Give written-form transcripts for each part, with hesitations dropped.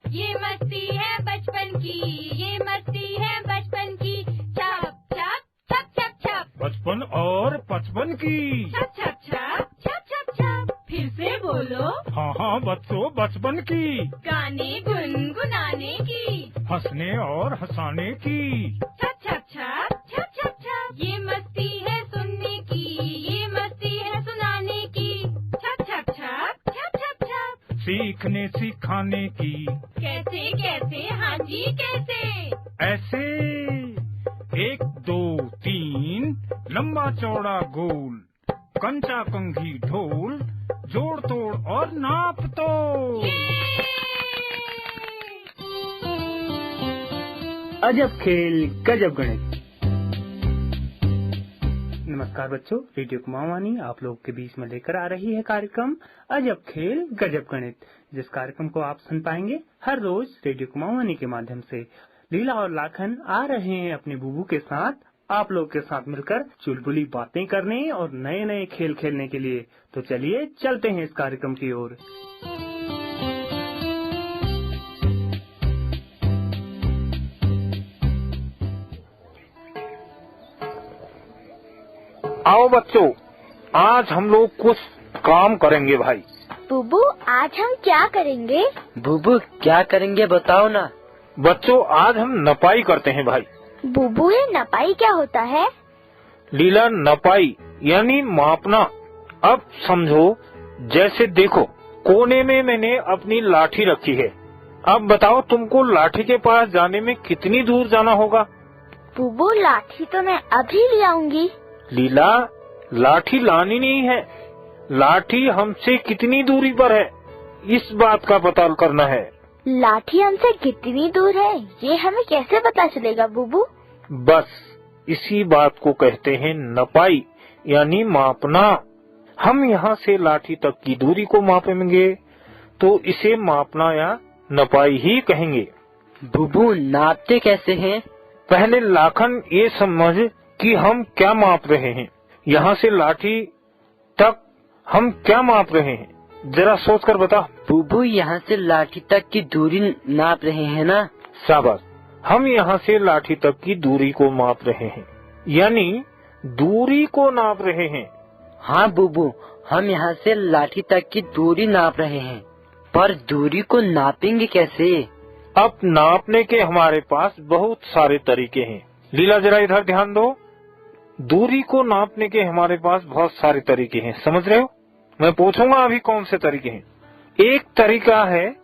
ये मस्ती है बचपन की, ये मस्ती है बचपन की। छप छप छप छप छप, बचपन और पचपन की। छप छप छप छप छप छप। फिर से बोलो। हाँ हाँ बच्चों, बचपन की। गाने गुनगुनाने की, हंसने और हंसाने की। छप छप छप छप छप छप। ये मस्ती है सुनने की, ये मस्ती है सुनाने की। छप छप छप छप छप छप। सीखने सिखाने की। कैसे कैसे, हाँ जी कैसे। ऐसे 1 2 3 लंबा चौड़ा गोल, कंचा कंघी ढोल, जोड़ तोड़ और नाप तोड़। अजब खेल गजब गणित। नमस्कार बच्चों, रेडियो कुमाऊनी आप लोग के बीच में लेकर आ रही है कार्यक्रम अजब खेल गजब गणित, जिस कार्यक्रम को आप सुन पाएंगे हर रोज रेडियो कुमाऊनी के माध्यम से। लीला और लाखन आ रहे हैं अपने बुबू के साथ आप लोग के साथ मिलकर चुलबुली बातें करने और नए नए खेल खेलने के लिए। तो चलिए चलते हैं इस कार्यक्रम की ओर। आओ बच्चों, आज हम लोग कुछ काम करेंगे भाई। बुबू आज हम क्या करेंगे? बुबू क्या करेंगे बताओ ना। बच्चों आज हम नपाई करते हैं भाई। बुबू ये नपाई क्या होता है? लीला, नपाई यानी मापना। अब समझो, जैसे देखो कोने में मैंने अपनी लाठी रखी है। अब बताओ तुमको लाठी के पास जाने में कितनी दूर जाना होगा? बुबू लाठी तो मैं अभी ले आऊंगी। लीला, लाठी लानी नहीं है, लाठी हमसे कितनी दूरी पर है इस बात का पता करना है। लाठी हमसे कितनी दूर है ये हमें कैसे पता चलेगा बुबू? बस इसी बात को कहते हैं नपाई यानी मापना। हम यहाँ से लाठी तक की दूरी को मापेंगे तो इसे मापना या नपाई ही कहेंगे। बुबू नापते कैसे हैं? पहले लाखन ये समझ कि हम क्या माप रहे हैं। यहाँ से लाठी तक हम क्या माप रहे हैं, जरा सोच कर बता। बुबू यहाँ से लाठी तक की दूरी नाप रहे हैं ना? शाबाश, हम यहाँ से लाठी तक की दूरी को माप रहे हैं, यानी दूरी को नाप रहे हैं। हाँ बुबू, हम यहाँ से लाठी तक की दूरी नाप रहे हैं, पर दूरी को नापेंगे कैसे? अब नापने के हमारे पास बहुत सारे तरीके हैं। लीला जरा इधर ध्यान दो। दूरी को नापने के हमारे पास बहुत सारे तरीके हैं, समझ रहे हो? मैं पूछूंगा अभी कौन से तरीके हैं। एक तरीका है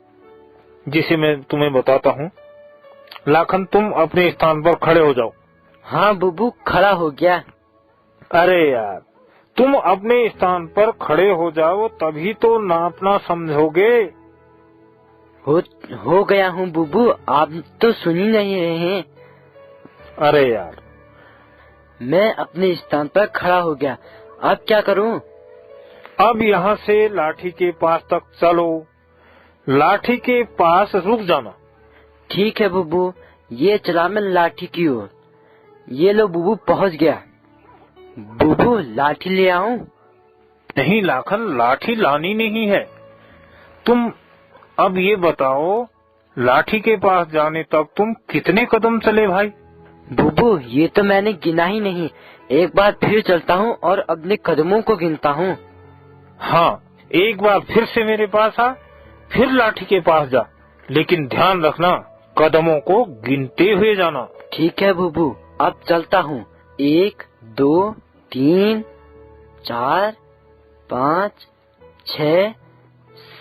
जिसे मैं तुम्हें बताता हूँ। लाखन तुम अपने स्थान पर खड़े हो जाओ। हाँ बुबू, खड़ा हो गया। अरे यार, तुम अपने स्थान पर खड़े हो जाओ तभी तो नापना समझोगे। हो गया हूँ बुबू, आप तो सुन ही नहीं रहे हैं। अरे यार, मैं अपने स्थान पर खड़ा हो गया, अब क्या करूँ? अब यहाँ से लाठी के पास तक चलो, लाठी के पास रुक जाना। ठीक है बुबू, ये चला मैं लाठी की ओर। ये लो बुबू, पहुँच गया। बुबू लाठी ले आऊं? नहीं लाखन, लाठी लानी नहीं है। तुम अब ये बताओ, लाठी के पास जाने तक तुम कितने कदम चले भाई? बुबू ये तो मैंने गिना ही नहीं, एक बार फिर चलता हूँ और अपने कदमों को गिनता हूँ। हाँ, एक बार फिर से मेरे पास आ, फिर लाठी के पास जा, लेकिन ध्यान रखना कदमों को गिनते हुए जाना। ठीक है बुबू, अब चलता हूँ। 1 2 3 4 5 6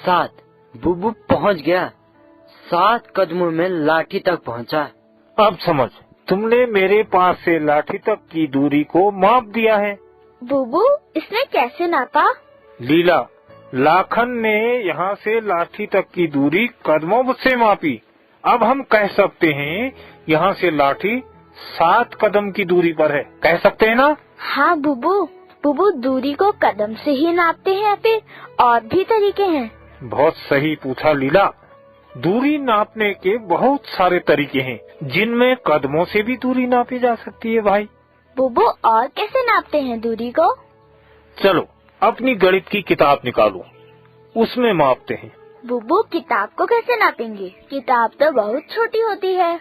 7। बुबू पहुँच गया, 7 कदमों में लाठी तक पहुँचा। अब समझ, तुमने मेरे पास से लाठी तक की दूरी को माप दिया है। बुबू इसने कैसे नापा? लीला, लाखन ने यहाँ से लाठी तक की दूरी कदमों से मापी। अब हम कह सकते हैं यहाँ से लाठी 7 कदम की दूरी पर है, कह सकते हैं ना? हाँ बुबू दूरी को कदम से ही नापते हैं, फिर और भी तरीके हैं? बहुत सही पूछा लीला। दूरी नापने के बहुत सारे तरीके हैं, जिनमें कदमों से भी दूरी नापी जा सकती है भाई। बुबू और कैसे नापते हैं दूरी को? चलो अपनी गणित की किताब निकालो, उसमें मापते हैं। बुबू किताब को कैसे नापेंगे? किताब तो बहुत छोटी होती है।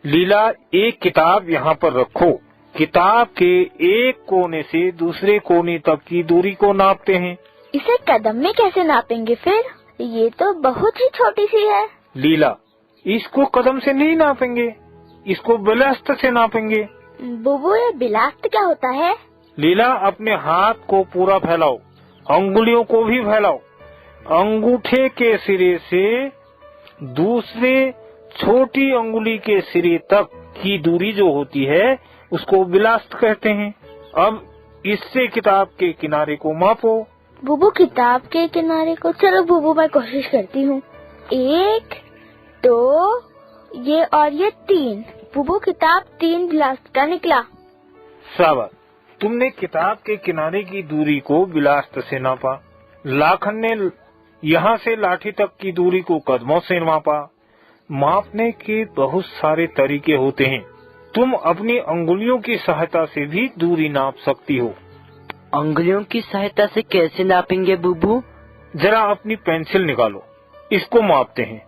लीला, एक किताब यहाँ पर रखो। किताब के एक कोने से दूसरे कोने तक की दूरी को नापते हैं। इसे कदम में कैसे नापेंगे फिर? ये तो बहुत ही छोटी सी है। लीला, इसको कदम से नहीं नापेंगे, इसको बिलास्त से नापेंगे। बुबू, ये बिलास्त क्या होता है? लीला, अपने हाथ को पूरा फैलाओ, अंगुलियों को भी फैलाओ। अंगूठे के सिरे से दूसरे छोटी अंगुली के सिरे तक की दूरी जो होती है उसको बिलास्त कहते हैं। अब इससे किताब के किनारे को मापो। बुबू, किताब के किनारे को? चलो बुबू, मैं कोशिश करती हूँ। 1, 2, ये और ये 3। बुबू, किताब 3 बिलास्त का निकला। शाबाश, तुमने किताब के किनारे की दूरी को बिलास्त से नापा। लाखन ने यहाँ से लाठी तक की दूरी को कदमों से मापा। मापने के बहुत सारे तरीके होते हैं। तुम अपनी अंगुलियों की सहायता से भी दूरी नाप सकती हो। अंगुलियों की सहायता से कैसे नापेंगे बुबू? जरा अपनी पेंसिल निकालो, इसको मापते हैं।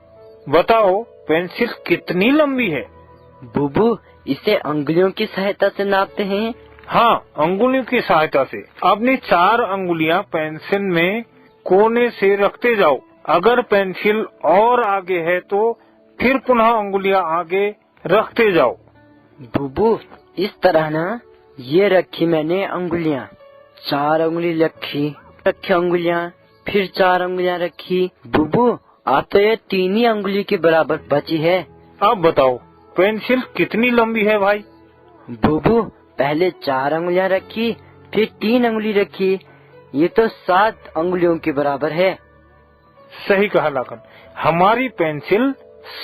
बताओ, पेंसिल कितनी लंबी है? बुबू, इसे अंगुलियों की सहायता से नापते हैं? हाँ, अंगुलियों की सहायता से। अपनी 4 अंगुलियां पेंसिल में कोने से रखते जाओ। अगर पेंसिल और आगे है तो फिर पुनः अंगुलियां आगे रखते जाओ। बुबू, इस तरह ना? ये रखी मैंने अंगुलियां, 4 अंगुली रखी अंगुलियां, फिर 4 अंगुलियां रखी। बुबू, आप तो ये 3 ही अंगुली के बराबर बची है। अब बताओ, पेंसिल कितनी लंबी है भाई? बुबू, पहले 4 अंगुलियां रखी, फिर 3 अंगुली रखी। ये तो 7 अंगुलियों के बराबर है। सही कहा लाखन, हमारी पेंसिल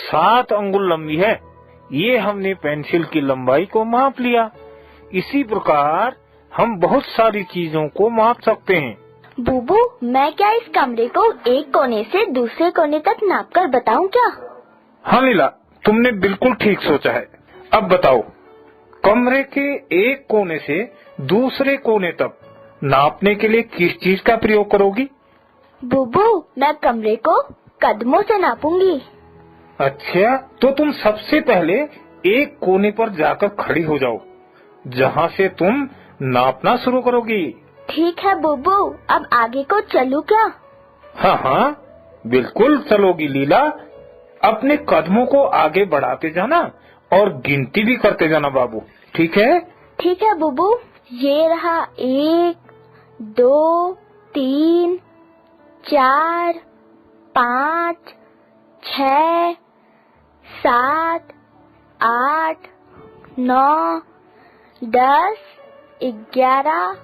7 अंगुल लंबी है। ये हमने पेंसिल की लंबाई को माप लिया। इसी प्रकार हम बहुत सारी चीजों को माप सकते हैं। बुबू, मैं क्या इस कमरे को एक कोने से दूसरे कोने तक नापकर बताऊं क्या? हाँ लीला, तुमने बिल्कुल ठीक सोचा है। अब बताओ, कमरे के एक कोने से दूसरे कोने तक नापने के लिए किस चीज का प्रयोग करोगी? बुबू, मैं कमरे को कदमों से नापूंगी। अच्छा, तो तुम सबसे पहले एक कोने पर जाकर खड़ी हो जाओ, जहाँ से तुम नापना शुरू करोगी। ठीक है बुबू, अब आगे को चलूं क्या? हाँ हाँ, बिल्कुल चलोगी लीला। अपने कदमों को आगे बढ़ाते जाना और गिनती भी करते जाना बाबू, ठीक है? ठीक है बुबू, ये रहा 1, 2, 3, 4, 5, 6, 7, 8, 9, 10, 11,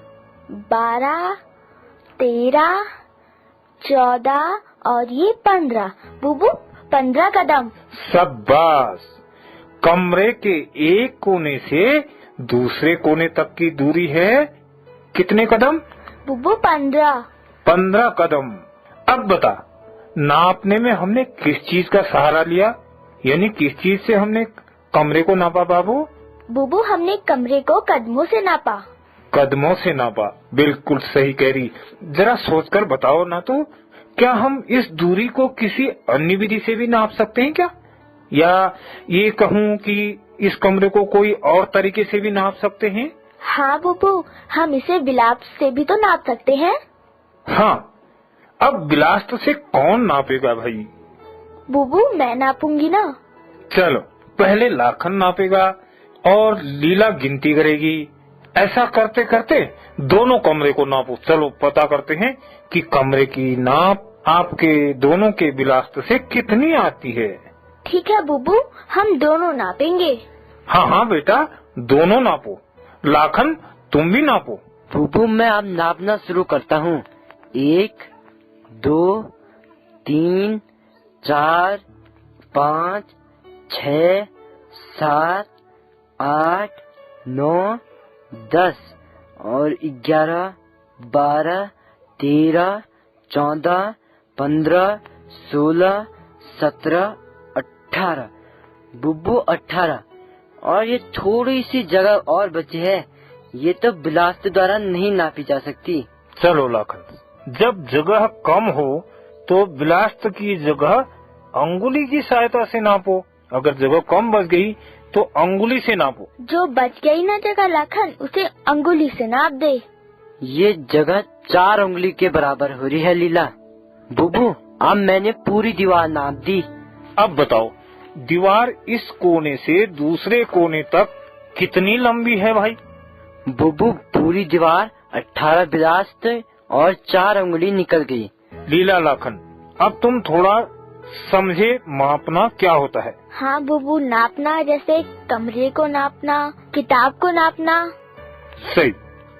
12, 13, 14 और ये 15। बुबू, 15 कदम। शाबाश। कमरे के एक कोने से दूसरे कोने तक की दूरी है कितने कदम? बुबू, 15। 15 कदम। अब बता, नापने में हमने किस चीज का सहारा लिया, यानी किस चीज से हमने कमरे को नापा बाबू? बुबू, हमने कमरे को कदमों से नापा। कदमों से नापा, बिल्कुल सही कह रही। जरा सोचकर बताओ ना तो, क्या हम इस दूरी को किसी अन्य विधि से भी नाप सकते हैं क्या? या ये कहूँ कि इस कमरे को कोई और तरीके से भी नाप सकते हैं? हाँ बुबू, हम इसे बिलास्त से भी तो नाप सकते हैं। हाँ, अब बिलास्त से कौन नापेगा भाई? बुबू, मैं नापूंगी ना। चलो, पहले लाखन नापेगा और लीला गिनती करेगी। ऐसा करते करते दोनों कमरे को नापो। चलो पता करते हैं कि कमरे की नाप आपके दोनों के बिलास्त से कितनी आती है। ठीक है बुबू, हम दोनों नापेंगे। हाँ हाँ बेटा, दोनों नापो। लाखन, तुम भी नापो। बुबू, मैं अब नापना शुरू करता हूँ। 1, 2, 3, 4, 5, 6, 7, 8, 9, 10 और 11, 12, 13, 14, 15, 16, 17, 18। बुब्बू, 18। और ये थोड़ी सी जगह और बची है, ये तो बिलास्त द्वारा नहीं नापी जा सकती। चलो लाखन, जब जगह कम हो तो बिलास्त की जगह अंगुली की सहायता से नापो। अगर जगह कम बच गई तो अंगुली से नापो। जो बच गई ना जगह लाखन, उसे अंगुली से नाप दे। ये जगह 4 उंगली के बराबर हो रही है लीला। बुबू, अब मैंने पूरी दीवार नाप दी। अब बताओ, दीवार इस कोने से दूसरे कोने तक कितनी लंबी है भाई? बुबू, पूरी दीवार 18 बिलास्त और 4 उंगली निकल गई। लीला लाखन, अब तुम थोड़ा समझे मापना क्या होता है। हाँ बुबू, नापना जैसे कमरे को नापना, किताब को नापना। सही।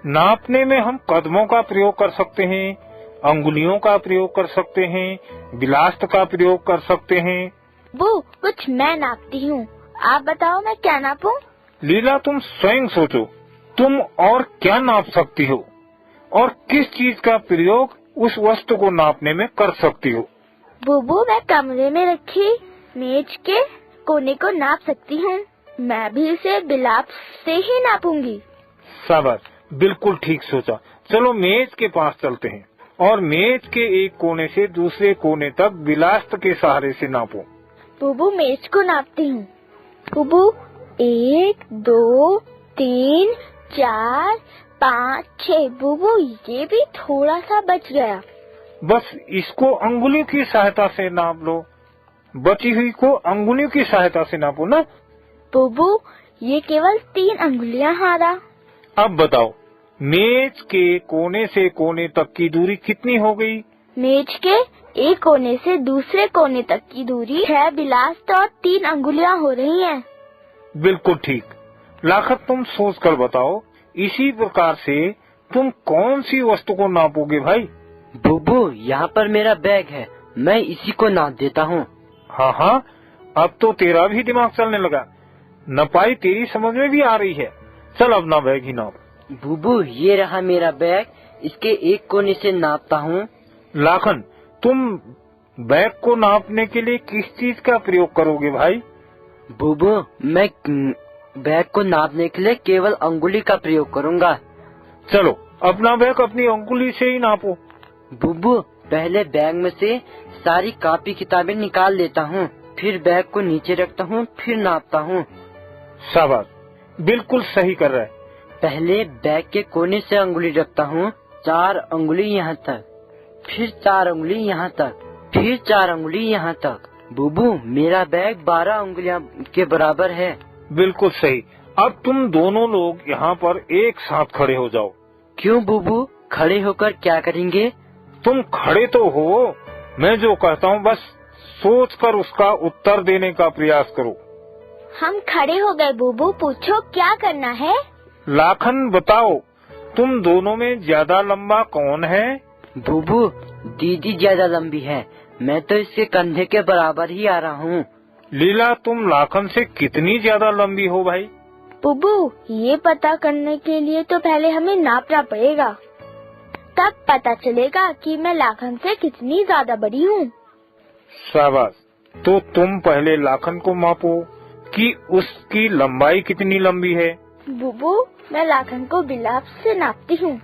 नापने में हम कदमों का प्रयोग कर सकते हैं, अंगुलियों का प्रयोग कर सकते हैं, बिलास्त का प्रयोग कर सकते हैं। वो कुछ मैं नापती हूँ, आप बताओ मैं क्या नापूं? लीला, तुम स्वयं सोचो, तुम और क्या नाप सकती हो और किस चीज का प्रयोग उस वस्तु को नापने में कर सकती हो। बुबू, मैं कमरे में रखी मेज के कोने को नाप सकती हूँ। मैं भी इसे बिलाप से ही नापूंगी। शाबाश, बिल्कुल ठीक सोचा। चलो मेज के पास चलते हैं और मेज के एक कोने से दूसरे कोने तक बिलास्त के सहारे से नापो। बुबू, मेज को नापती हूँ। बुबू, 1 2 3 4 5 6। बुबू, ये भी थोड़ा सा बच गया। बस इसको अंगुली की सहायता से नाप लो। बची हुई को अंगुलियों की सहायता से नापो ना। बुबू, ये केवल 3 अंगुलियां हारा। अब बताओ, मेज के कोने से कोने तक की दूरी कितनी हो गई? मेज के एक कोने से दूसरे कोने तक की दूरी 6 बिलास्त और 3 अंगुलियां हो रही हैं। बिल्कुल ठीक। लाखन, तुम सोच कर बताओ, इसी प्रकार से तुम कौन सी वस्तु को नापोगे भाई? बुबू, यहाँ पर मेरा बैग है, मैं इसी को नाप देता हूँ। हाँ हाँ, अब तो तेरा भी दिमाग चलने लगा। नपाई तेरी समझ में भी आ रही है। चल अब ना बैग ही नाप। बुबू, ये रहा मेरा बैग, इसके एक कोने से नापता हूँ। लाखन, तुम बैग को नापने के लिए किस चीज का प्रयोग करोगे भाई? बुबू, मैं बैग को नापने के लिए केवल अंगुली का प्रयोग करूँगा। चलो अपना बैग अपनी अंगुली से ही नापो। बुबू, पहले बैग में से सारी कॉपी किताबें निकाल लेता हूँ, फिर बैग को नीचे रखता हूँ, फिर नापता हूँ। शाबाश, बिल्कुल सही कर रहा है। पहले बैग के कोने से अंगुली रखता हूँ, 4 अंगुली यहाँ तक, फिर 4 अंगुली यहाँ तक, फिर 4 अंगुली यहाँ तक। बुबू, मेरा बैग 12 अंगुलियाँ के बराबर है। बिल्कुल सही। अब तुम दोनों लोग यहाँ पर एक साथ खड़े हो जाओ। क्यों बुबू, खड़े होकर क्या करेंगे? तुम खड़े तो हो, मैं जो कहता हूँ बस सोचकर उसका उत्तर देने का प्रयास करो। हम खड़े हो गए बुबू, पूछो क्या करना है? लाखन, बताओ, तुम दोनों में ज्यादा लंबा कौन है? बुबू, दीदी ज्यादा लंबी है, मैं तो इसके कंधे के बराबर ही आ रहा हूँ। लीला, तुम लाखन से कितनी ज्यादा लंबी हो भाई? बुबू, ये पता करने के लिए तो पहले हमें नापना पड़ेगा, तब पता चलेगा कि मैं लाखन से कितनी ज्यादा बड़ी हूँ। शाबाश, तो तुम पहले लाखन को मापो कि उसकी लंबाई कितनी लंबी है। बुबू, मैं लाखन को बिलाप से नापती हूँ।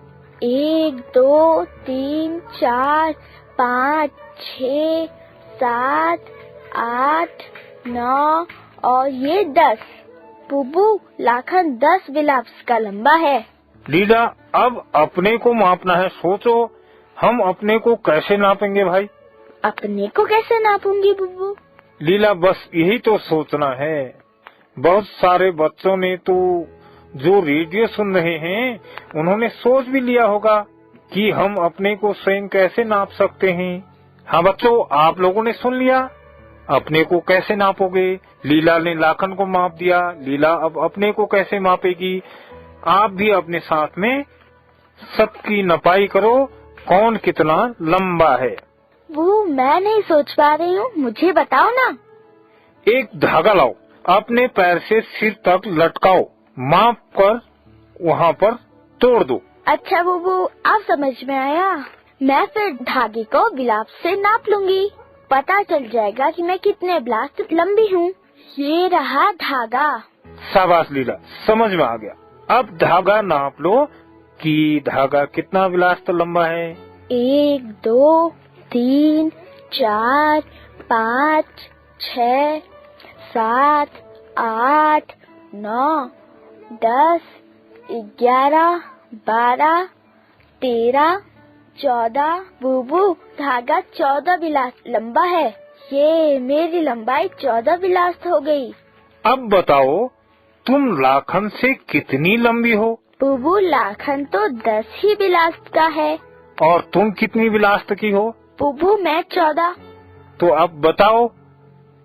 1 2 3 4 5 6 7 8 9 और ये 10। बुबू, लाखन 10 बिलाप्स का लंबा है। लीला, अब अपने को मापना है। सोचो, हम अपने को कैसे नापेंगे भाई? अपने को कैसे नापूंगी बुबू? लीला, बस यही तो सोचना है। बहुत सारे बच्चों ने तो जो रेडियो सुन रहे हैं, उन्होंने सोच भी लिया होगा कि हम अपने को स्वयं कैसे नाप सकते हैं। हाँ बच्चों, आप लोगों ने सुन लिया। अपने को कैसे नापोगे? लीला ने लाखन को माप दिया। लीला अब अपने को कैसे मापेगी? आप भी अपने साथ में सबकी नपाई करो, कौन कितना लंबा है। वो मैं नहीं सोच पा रही हूँ, मुझे बताओ ना। एक धागा लाओ, अपने पैर से सिर तक लटकाओ, माप कर वहाँ पर तोड़ दो। अच्छा बुबू, अब समझ में आया। मैं फिर धागे को बिलाप से नाप लूंगी, पता चल जाएगा कि मैं कितने बिलाप लंबी हूँ। ये रहा धागा। शाबाश लीला, समझ में आ गया। अब धागा नाप लो कि धागा कितना बिलास्त लंबा है। 1 2 3 4 5 6 7 8 9 10 11 12 13 14। बूबू, धागा 14 बिलास लंबा है। ये मेरी लंबाई 14 बिलास हो गई। अब बताओ तुम लाखन से कितनी लंबी हो? बूबू, लाखन तो 10 ही बिलास का है। और तुम कितनी बिलास्त की हो? बूबू, मैं 14। तो अब बताओ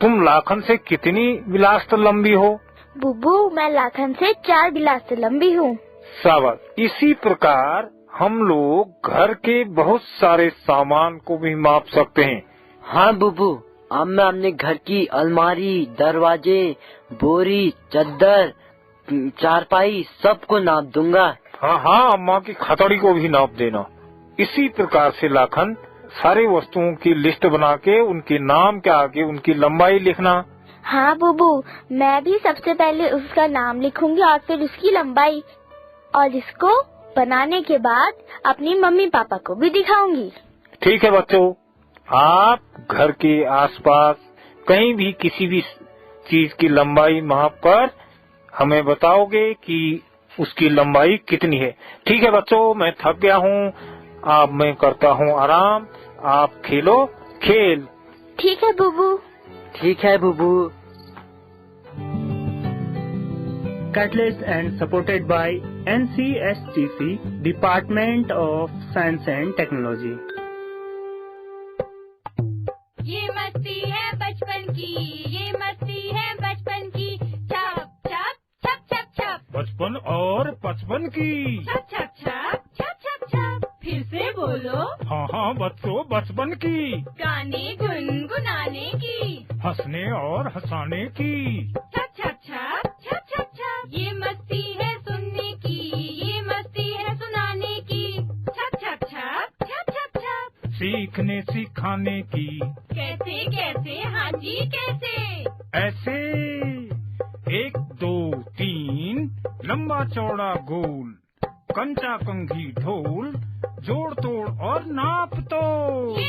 तुम लाखन से कितनी बिलास्त लंबी हो? बूबू, मैं लाखन से 4 बिलास लंबी हूँ। शाबाश। इसी प्रकार हम लोग घर के बहुत सारे सामान को भी माप सकते हैं। हाँ बुबू, अब मैं अपने घर की अलमारी, दरवाजे, बोरी, चद्दर, चारपाई सबको नाप दूंगा। हाँ हाँ, अम्मा की खतौड़ी को भी नाप देना। इसी प्रकार से लाखन सारे वस्तुओं की लिस्ट बना के उनके नाम के आगे उनकी लंबाई लिखना। हाँ बूबू, मैं भी सबसे पहले उसका नाम लिखूंगी और फिर उसकी लंबाई, और इसको बनाने के बाद अपनी मम्मी पापा को भी दिखाऊंगी। ठीक है बच्चों, आप घर के आसपास कहीं भी किसी भी चीज की लंबाई माप कर हमें बताओगे कि उसकी लंबाई कितनी है। ठीक है बच्चों, मैं थक गया हूँ, अब मैं करता हूँ आराम, आप खेलो खेल। ठीक है बूबू। ठीक है बुबू। Catalyst and supported by NCSTC, Department of Science and Technology. ये मस्ती है बचपन की, ये मस्ती है बचपन की। छप छप छप छप छप, बचपन और बचपन की। छप छप छप छप छप छप। फिर से बोलो। हाँ हाँ बच्चों, बचपन की। गाने गुनगुनाने की, हंसने और हंसाने की। छप छप छप छप छप छप। ये मस्ती है सुनने की, ये मस्ती है सुनाने की। छप छप छप छप छप छप। सीखने सिखाने की। कैसे कैसे, हाँ जी कैसे। ऐसे 1 2 3 लंबा चौड़ा गोल, कंचा कंघी ढोल, जोड़ तोड़ और नाप तो। ये